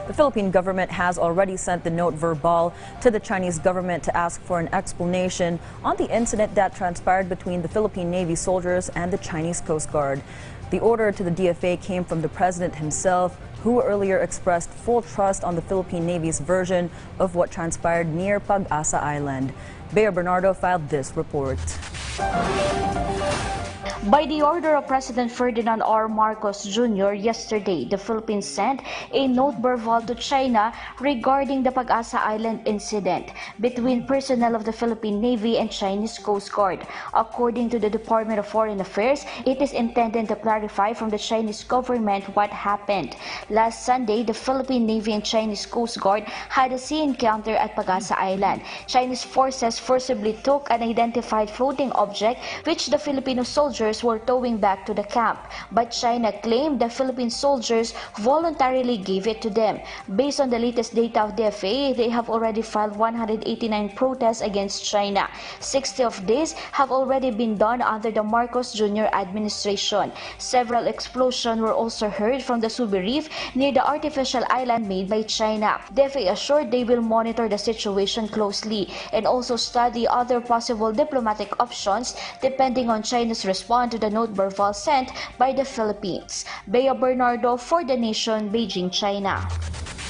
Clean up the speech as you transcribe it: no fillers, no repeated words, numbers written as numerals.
The Philippine government has already sent the note verbale to the Chinese government to ask for an explanation on the incident that transpired between the Philippine Navy soldiers and the Chinese Coast Guard. The order to the DFA came from the president himself, who earlier expressed full trust on the Philippine Navy's version of what transpired near Pag-asa Island. Bea Bernardo filed this report. By the order of President Ferdinand R. Marcos Jr. yesterday, the Philippines sent a note verbal to China regarding the Pag-asa Island incident between personnel of the Philippine Navy and Chinese Coast Guard. According to the Department of Foreign Affairs, it is intended to clarify from the Chinese government what happened. Last Sunday, the Philippine Navy and Chinese Coast Guard had a sea encounter at Pag-asa Island. Chinese forces forcibly took an identified floating object which the Filipino soldiers were towing back to the camp, but China claimed the Philippine soldiers voluntarily gave it to them. Based on the latest data of the FAA, they have already filed 189 protests against China. 60 of these have already been done under the Marcos Jr. administration. Several explosions were also heard from the Subi Reef near the artificial island made by China. The FAA assured they will monitor the situation closely and also study other possible diplomatic options depending on China's response to the note verbal sent by the Philippines. Bea Bernardo for The Nation, Beijing, China.